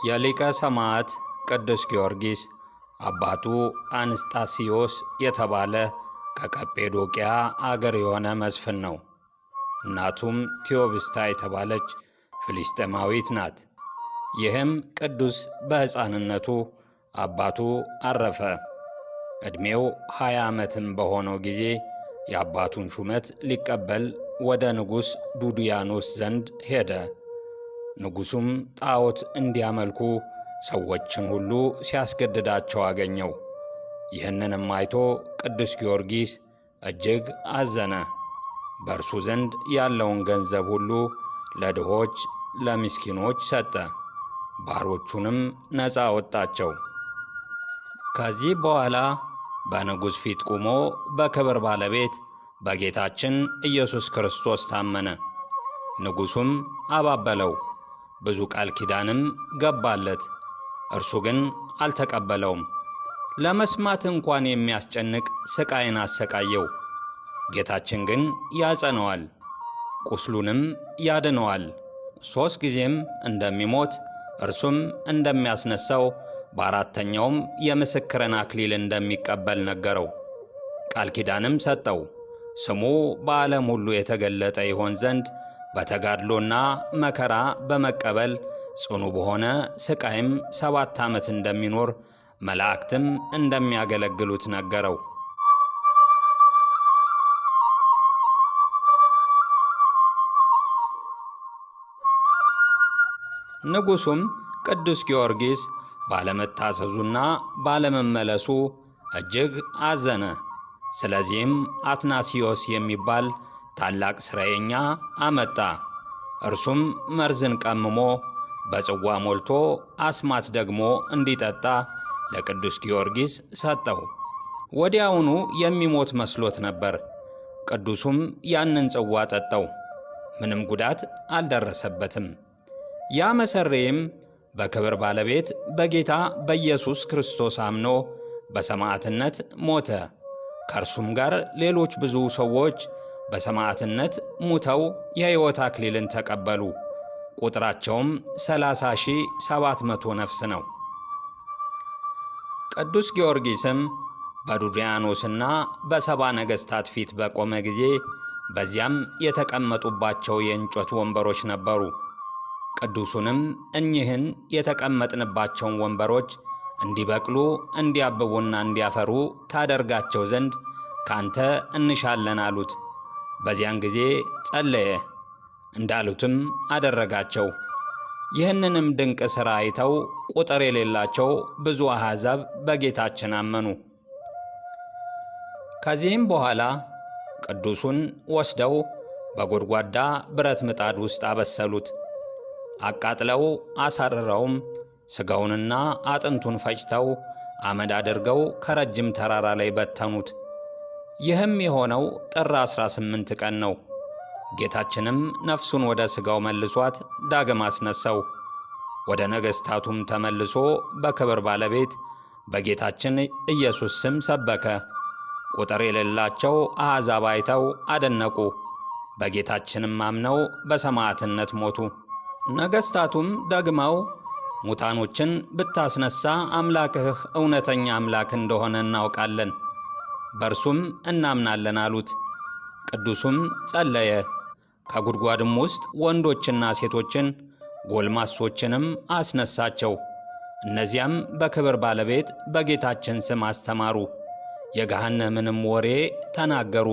የሊቀ ሰማዕት ቅዱስ ጊዮርጊስ አባቱ አንስጣስዮስ የተባለ ከቀጰዶቅያ አገር የሆነ መስፍን ነው። እናቱም ቴዎብስታ የተባለች ፍልስጤማዊት ናት። ይህም ቅዱስ በሕፃንነቱ አባቱ አረፈ። ዕድሜው 20 ዓመትም በሆነው ጊዜ የአባቱን ሹመት ሊቀበል ወደ ንጉሥ ዱድያኖስ ዘንድ ሄደ። ንጉሡም ጣዖት እንዲያመልኩ ሰዎችን ሁሉ ሲያስገድዳቸው አገኘው። ይህንንም አይቶ ቅዱስ ጊዮርጊስ እጅግ አዘነ። በእርሱ ዘንድ ያለውን ገንዘብ ሁሉ ለድሆች፣ ለምስኪኖች ሰጠ። ባሮቹንም ነፃ አወጣቸው። ከዚህ በኋላ በንጉሥ ፊት ቆሞ በክብር ባለቤት በጌታችን ኢየሱስ ክርስቶስ ታመነ። ንጉሡም አባበለው፣ ብዙ ቃል ኪዳንም ገባለት። እርሱ ግን አልተቀበለውም። ለመስማት እንኳን የሚያስጨንቅ ስቃይን አሰቃየው። ጌታችን ግን ያጸነዋል፣ ቁስሉንም ያድነዋል። 3 ጊዜም እንደሚሞት እርሱም እንደሚያስነሳው በአራተኛውም የምስክርን አክሊል እንደሚቀበል ነገረው። ቃል ኪዳንም ሰጠው። ስሙ በዓለም ሁሉ የተገለጠ ይሆን ዘንድ በተጋድሎና መከራ በመቀበል ጽኑ በሆነ ስቃይም 7 ዓመት እንደሚኖር መላእክትም እንደሚያገለግሉት ነገረው። ንጉሡም ቅዱስ ጊዮርጊስ ባለመታዘዙና ባለመመለሱ እጅግ አዘነ። ስለዚህም አትናስዮስ የሚባል ታላቅ ሥራየኛ አመጣ። እርሱም መርዝን ቀምሞ በጽዋ ሞልቶ አስማት ደግሞ እንዲጠጣ ለቅዱስ ጊዮርጊስ ሰጠው። ወዲያውኑ የሚሞት መስሎት ነበር። ቅዱሱም ያንን ጽዋ ጠጣው፣ ምንም ጉዳት አልደረሰበትም። ያ መሰሬም በክብር ባለቤት በጌታ በኢየሱስ ክርስቶስ አምኖ በሰማዕትነት ሞተ። ከእርሱም ጋር ሌሎች ብዙ ሰዎች በሰማዕትነት ሙተው የሕይወት አክሊልን ተቀበሉ። ቁጥራቸውም 30,700 ነፍስ ነው። ቅዱስ ጊዮርጊስም በዱድያኖስና በሰባ ነገሥታት ፊት በቆመ ጊዜ በዚያም የተቀመጡባቸው የእንጨት ወንበሮች ነበሩ። ቅዱሱንም እኚህን የተቀመጥንባቸውን ወንበሮች እንዲበቅሉ እንዲያብቡና እንዲያፈሩ ታደርጋቸው ዘንድ ካንተ እንሻለን አሉት። በዚያን ጊዜ ጸለየ፣ እንዳሉትም አደረጋቸው። ይህንንም ድንቅ ሥራ አይተው ቁጥር የሌላቸው ብዙ አሕዛብ በጌታችን አመኑ። ከዚህም በኋላ ቅዱሱን ወስደው በጎድጓዳ ብረት ምጣድ ውስጥ አበሰሉት። አቃጥለው አሳርረውም ሥጋውንና አጥንቱን ፈጭተው አመድ አድርገው ከረጅም ተራራ ላይ በተኑት። ይህም የሆነው ጥር 18 ቀን ነው። ጌታችንም ነፍሱን ወደ ሥጋው መልሷት ዳግም አስነሳው። ወደ ነገሥታቱም ተመልሶ በክብር ባለቤት በጌታችን ኢየሱስ ስም ሰበከ። ቁጥር የሌላቸው አሕዛብ አይተው አደነቁ። በጌታችንም አምነው በሰማዕትነት ሞቱ። ነገሥታቱም ደግመው ሙታኖችን ብታስነሳ አምላክህ እውነተኛ አምላክ እንደሆነ እናውቃለን፣ በእርሱም እናምናለን አሉት። ቅዱሱም ጸለየ። ከጉድጓድም ውስጥ ወንዶችና ሴቶችን ጎልማሶችንም አስነሳቸው። እነዚያም በክብር ባለቤት በጌታችን ስም አስተማሩ፣ የገሃነምንም ወሬ ተናገሩ።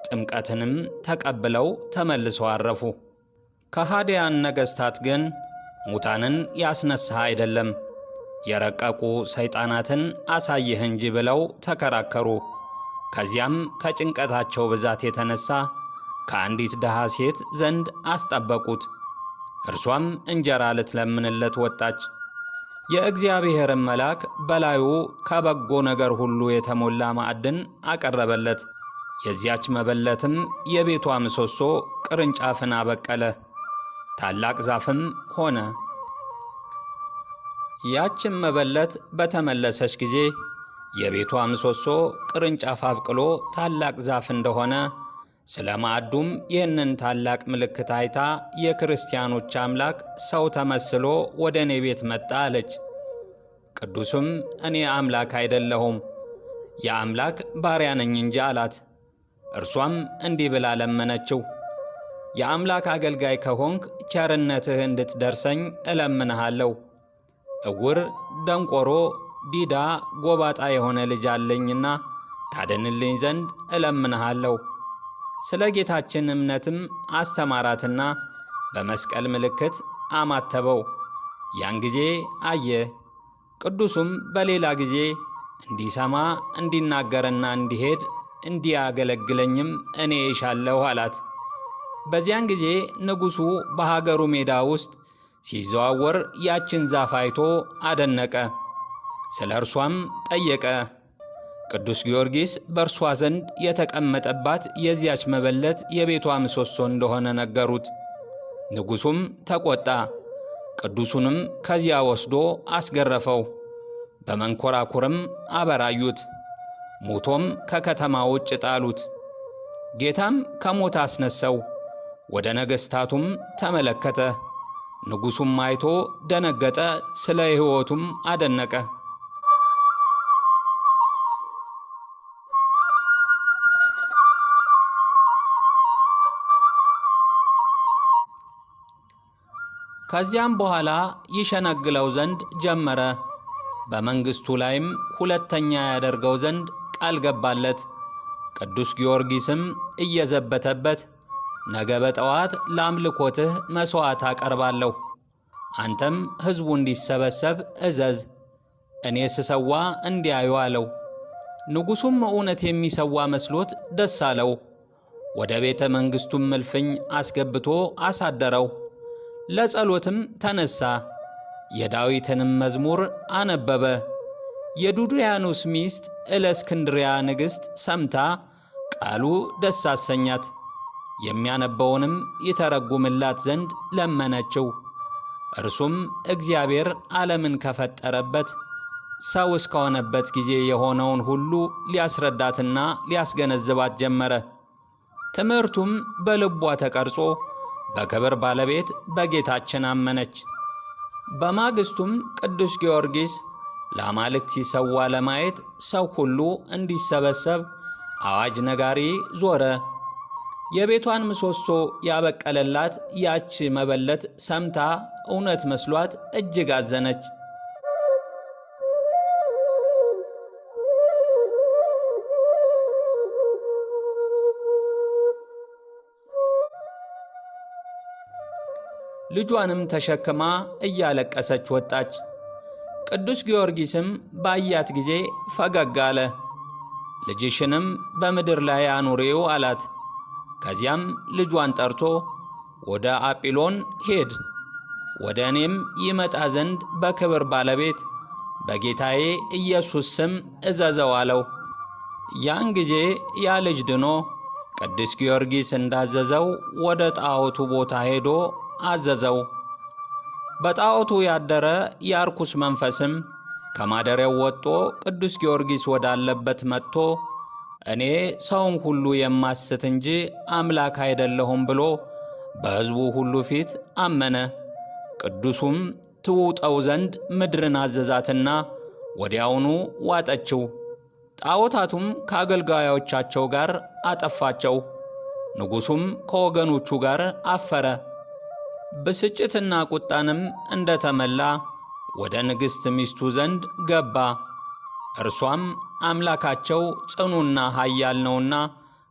ጥምቀትንም ተቀብለው ተመልሰው አረፉ። ከሃዲያን ነገሥታት ግን ሙታንን ያስነሳህ አይደለም፣ የረቀቁ ሰይጣናትን አሳየህ እንጂ ብለው ተከራከሩ። ከዚያም ከጭንቀታቸው ብዛት የተነሳ ከአንዲት ድሃ ሴት ዘንድ አስጠበቁት። እርሷም እንጀራ ልትለምንለት ወጣች። የእግዚአብሔርን መልአክ በላዩ ከበጎ ነገር ሁሉ የተሞላ ማዕድን አቀረበለት። የዚያች መበለትም የቤቷ ምሰሶ ቅርንጫፍን አበቀለ፣ ታላቅ ዛፍም ሆነ። ያችም መበለት በተመለሰች ጊዜ የቤቷ ምሰሶ ቅርንጫፍ አብቅሎ ታላቅ ዛፍ እንደሆነ ስለ ማዕዱም ይህንን ታላቅ ምልክት አይታ የክርስቲያኖች አምላክ ሰው ተመስሎ ወደ እኔ ቤት መጣ አለች። ቅዱስም እኔ አምላክ አይደለሁም የአምላክ ባሪያ ነኝ እንጂ አላት። እርሷም እንዲህ ብላ ለመነችው፣ የአምላክ አገልጋይ ከሆንክ ቸርነትህ እንድትደርሰኝ እለምንሃለሁ። እውር፣ ደንቆሮ፣ ዲዳ፣ ጎባጣ የሆነ ልጅ አለኝና ታድንልኝ ዘንድ እለምንሃለሁ። ስለ ጌታችን እምነትም አስተማራትና በመስቀል ምልክት አማተበው። ያን ጊዜ አየ። ቅዱሱም በሌላ ጊዜ እንዲሰማ እንዲናገርና እንዲሄድ እንዲያገለግለኝም እኔ እሻለሁ አላት። በዚያን ጊዜ ንጉሡ በሀገሩ ሜዳ ውስጥ ሲዘዋወር ያችን ዛፍ አይቶ አደነቀ። ስለ እርሷም ጠየቀ። ቅዱስ ጊዮርጊስ በእርሷ ዘንድ የተቀመጠባት የዚያች መበለት የቤቷ ምሰሶ እንደሆነ ነገሩት። ንጉሡም ተቆጣ። ቅዱሱንም ከዚያ ወስዶ አስገረፈው። በመንኮራኩርም አበራዩት። ሞቶም ከከተማ ውጭ ጣሉት። ጌታም ከሞት አስነሳው። ወደ ነገሥታቱም ተመለከተ። ንጉሡም አይቶ ደነገጠ፣ ስለ ሕይወቱም አደነቀ። ከዚያም በኋላ ይሸነግለው ዘንድ ጀመረ። በመንግሥቱ ላይም ሁለተኛ ያደርገው ዘንድ ቃል ገባለት። ቅዱስ ጊዮርጊስም እየዘበተበት ነገ በጠዋት ለአምልኮትህ መሥዋዕት አቀርባለሁ፣ አንተም ሕዝቡ እንዲሰበሰብ እዘዝ፣ እኔ ስሰዋ እንዲያዩ አለው። ንጉሡም እውነት የሚሰዋ መስሎት ደስ አለው። ወደ ቤተ መንግሥቱም እልፍኝ አስገብቶ አሳደረው። ለጸሎትም ተነሣ። የዳዊትንም መዝሙር አነበበ። የዱድያኖስ ሚስት እለእስክንድርያ ንግሥት ሰምታ ቃሉ ደስ አሰኛት። የሚያነበውንም ይተረጉምላት ዘንድ ለመነችው። እርሱም እግዚአብሔር ዓለምን ከፈጠረበት ሰው እስከሆነበት ጊዜ የሆነውን ሁሉ ሊያስረዳትና ሊያስገነዝባት ጀመረ። ትምህርቱም በልቧ ተቀርጾ በክብር ባለቤት በጌታችን አመነች። በማግስቱም ቅዱስ ጊዮርጊስ ለአማልክት ሲሰዋ ለማየት ሰው ሁሉ እንዲሰበሰብ አዋጅ ነጋሪ ዞረ። የቤቷን ምሰሶ ያበቀለላት ያች መበለት ሰምታ እውነት መስሏት እጅግ አዘነች። ልጇንም ተሸክማ እያለቀሰች ወጣች። ቅዱስ ጊዮርጊስም ባያት ጊዜ ፈገግ አለ። ልጅሽንም በምድር ላይ አኑሪው አላት። ከዚያም ልጇን ጠርቶ ወደ አጲሎን ሄድ፣ ወደ እኔም ይመጣ ዘንድ በክብር ባለቤት በጌታዬ ኢየሱስ ስም እዘዘው አለው። ያን ጊዜ ያ ልጅ ድኖ ቅዱስ ጊዮርጊስ እንዳዘዘው ወደ ጣዖቱ ቦታ ሄዶ አዘዘው። በጣዖቱ ያደረ የርኩስ መንፈስም ከማደሪያው ወጥቶ ቅዱስ ጊዮርጊስ ወዳለበት መጥቶ እኔ ሰውን ሁሉ የማስት እንጂ አምላክ አይደለሁም ብሎ በሕዝቡ ሁሉ ፊት አመነ። ቅዱሱም ትውጠው ዘንድ ምድርን አዘዛትና ወዲያውኑ ዋጠችው። ጣዖታቱም ከአገልጋዮቻቸው ጋር አጠፋቸው። ንጉሡም ከወገኖቹ ጋር አፈረ። ብስጭትና ቁጣንም እንደተመላ ወደ ንግሥት ሚስቱ ዘንድ ገባ። እርሷም አምላካቸው ጽኑና ኃያል ነውና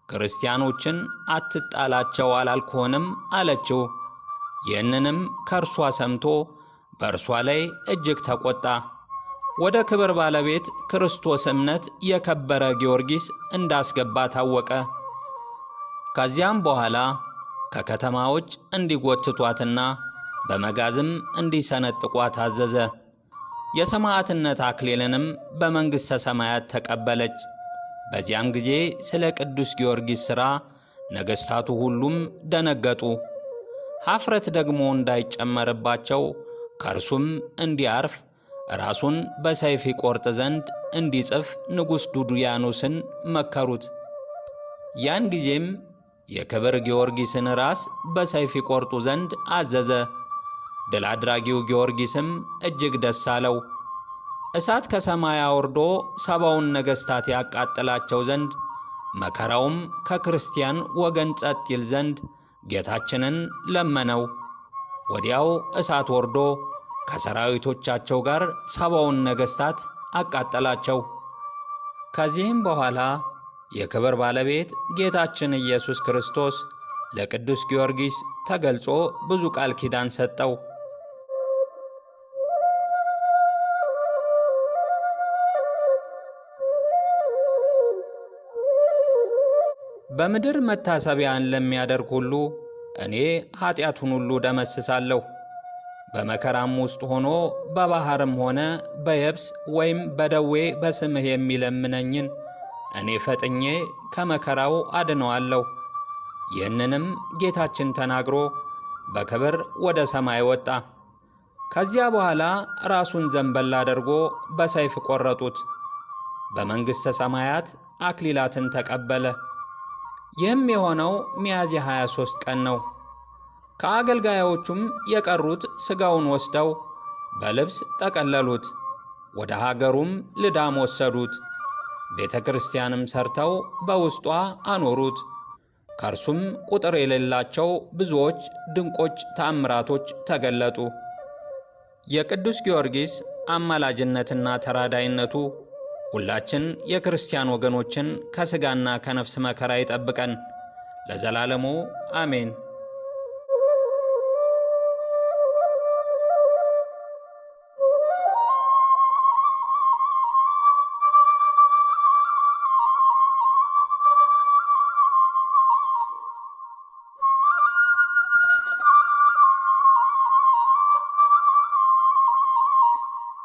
ክርስቲያኖችን አትጣላቸው አላልክሆንም አለችው። ይህንንም ከእርሷ ሰምቶ በእርሷ ላይ እጅግ ተቆጣ። ወደ ክብር ባለቤት ክርስቶስ እምነት የከበረ ጊዮርጊስ እንዳስገባ ታወቀ። ከዚያም በኋላ ከከተማ ውጭ እንዲጎትቷትና በመጋዝም እንዲሰነጥቋት አዘዘ። የሰማዕትነት አክሊልንም በመንግሥተ ሰማያት ተቀበለች። በዚያም ጊዜ ስለ ቅዱስ ጊዮርጊስ ሥራ ነገሥታቱ ሁሉም ደነገጡ። ኀፍረት ደግሞ እንዳይጨመርባቸው ከእርሱም እንዲያርፍ ራሱን በሰይፍ ይቆርጥ ዘንድ እንዲጽፍ ንጉሥ ዱድያኖስን መከሩት። ያን ጊዜም የክብር ጊዮርጊስን ራስ በሰይፍ ይቆርጡ ዘንድ አዘዘ። ድል አድራጊው ጊዮርጊስም እጅግ ደስ አለው። እሳት ከሰማይ አውርዶ 70ውን ነገሥታት ያቃጥላቸው ዘንድ መከራውም ከክርስቲያን ወገን ጸጥ ይል ዘንድ ጌታችንን ለመነው። ወዲያው እሳት ወርዶ ከሰራዊቶቻቸው ጋር 70ውን ነገሥታት አቃጠላቸው። ከዚህም በኋላ የክብር ባለቤት ጌታችን ኢየሱስ ክርስቶስ ለቅዱስ ጊዮርጊስ ተገልጾ ብዙ ቃል ኪዳን ሰጠው። በምድር መታሰቢያን ለሚያደርግ ሁሉ እኔ ኃጢአቱን ሁሉ ደመስሳለሁ። በመከራም ውስጥ ሆኖ በባሕርም ሆነ በየብስ ወይም በደዌ በስምህ የሚለምነኝን እኔ ፈጥኜ ከመከራው አድነዋለሁ። ይህንንም ጌታችን ተናግሮ በክብር ወደ ሰማይ ወጣ። ከዚያ በኋላ ራሱን ዘንበል አድርጎ በሰይፍ ቆረጡት። በመንግሥተ ሰማያት አክሊላትን ተቀበለ። ይህም የሆነው ሚያዝያ 23 ቀን ነው። ከአገልጋዮቹም የቀሩት ሥጋውን ወስደው በልብስ ጠቀለሉት፣ ወደ ሀገሩም ልዳም ወሰዱት። ቤተ ክርስቲያንም ሰርተው በውስጧ አኖሩት። ከእርሱም ቁጥር የሌላቸው ብዙዎች ድንቆች ተአምራቶች ተገለጡ። የቅዱስ ጊዮርጊስ አማላጅነትና ተራዳይነቱ ሁላችን የክርስቲያን ወገኖችን ከሥጋና ከነፍስ መከራ ይጠብቀን ለዘላለሙ አሜን።